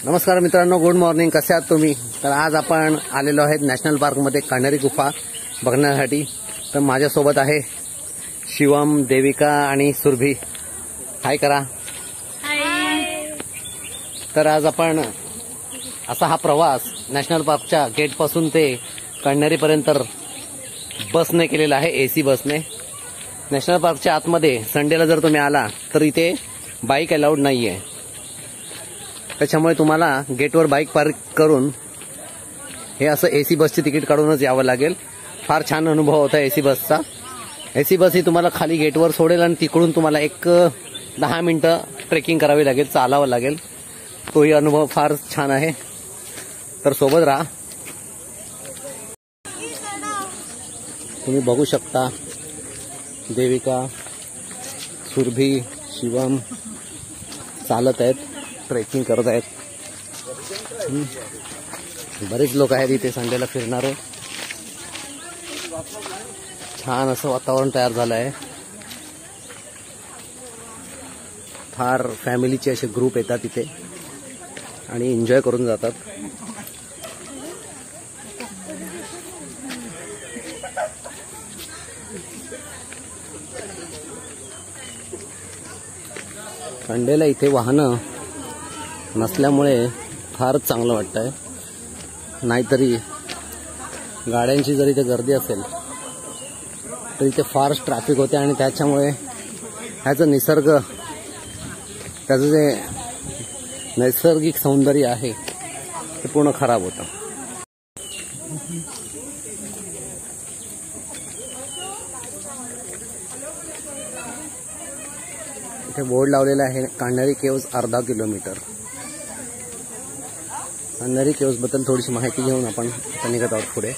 नमस्कार मित्रांनो, good morning. कसे आहात तुम्ही? तर आज आपण आलेलो आहेत नॅशनल पार्कमध्ये कण्हेरी गुफा बघण्यासाठी. तर माझ्यासोबत आहे शिवम, देविका आणि सुरभी. हाय करा. तर आज आपण असा हा प्रवास नॅशनल पार्कच्या गेटपासून ते कण्हेरीपर्यंत बसने केलेला आहे, एसी बसने. नॅशनल पार्कच्या आतमध्ये संडेला जर तुम्ही आला तर इथे बाईक अलाउड नाहीये, त्याच्यामुळे तुम्हाला गेटवर बाईक पार्क करून हे असं एसी बसची तिकीट काढूनच यावं लागेल. फार छान अनुभव होता एसी बसचा. एसी बस ही तुम्हाला खाली गेटवर सोडेल आणि तिकडून तुम्हाला 10 मिनिटं ट्रेकिंग करावी लागेल, चालावं लागेल. तोही अनुभव फार छान आहे. तर सोबत राहा. तुम्ही बघू शकता देविका, सुरभी, शिवम चालत आहेत, ट्रेकिंग करत आहेत. बरेच लोक आहेत इथे संडेला फिरणारे. छान असं वातावरण तयार झालं आहे. फार फॅमिलीचे असे ग्रुप येतात इथे आणि एन्जॉय करून जातात. संडेला इथे वाहनं नसल्यामुळे फारच चांगलं वाटतंय. नाहीतरी गाड्यांची जर इथे गर्दी असेल तर इथे फारच ट्रॅफिक होते आणि त्याच्यामुळे ह्याचं त्याचं जे नैसर्गिक सौंदर्य आहे ते पूर्ण खराब होतं. इथे बोर्ड लावलेला आहे कण्हेरी केव्ज अर्धा किलोमीटर. कण्हेरी केव्ज बद्दल थोडीशी माहिती घेऊन आपण आता निघत आहोत पुढे.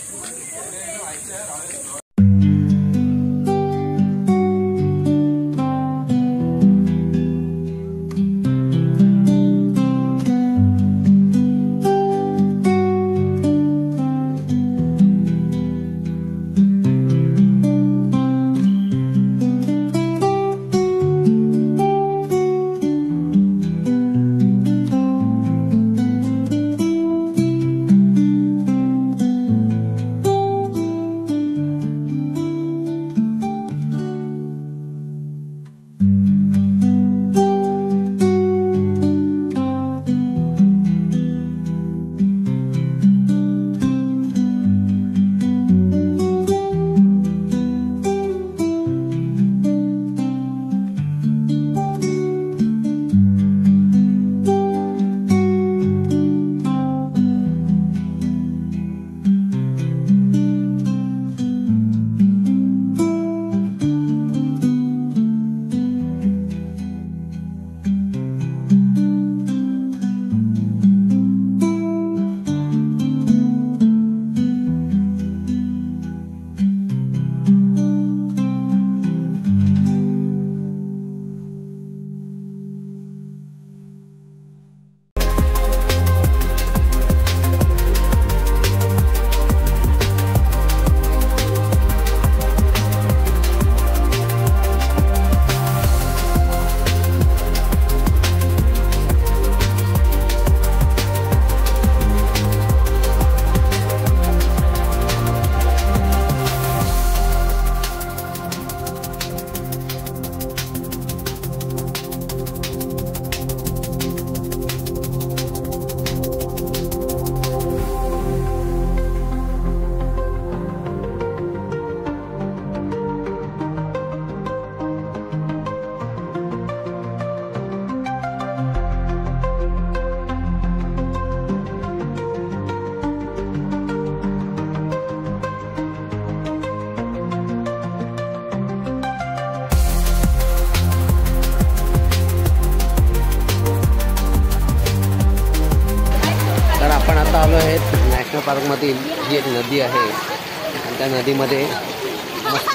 आपण आता आलो आहेत नॅशनल पार्कमधील ही एक नदी आहे आणि त्या नदीमध्ये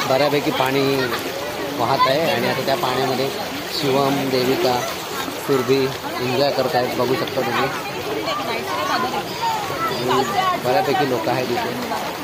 बऱ्यापैकी पाणी वाहत आहे आणि आता त्या पाण्यामध्ये शिवम, देविका, सुरभी एन्जॉय करत आहेत. बघू शकता तुम्ही. बऱ्यापैकी लोक आहेत इथे.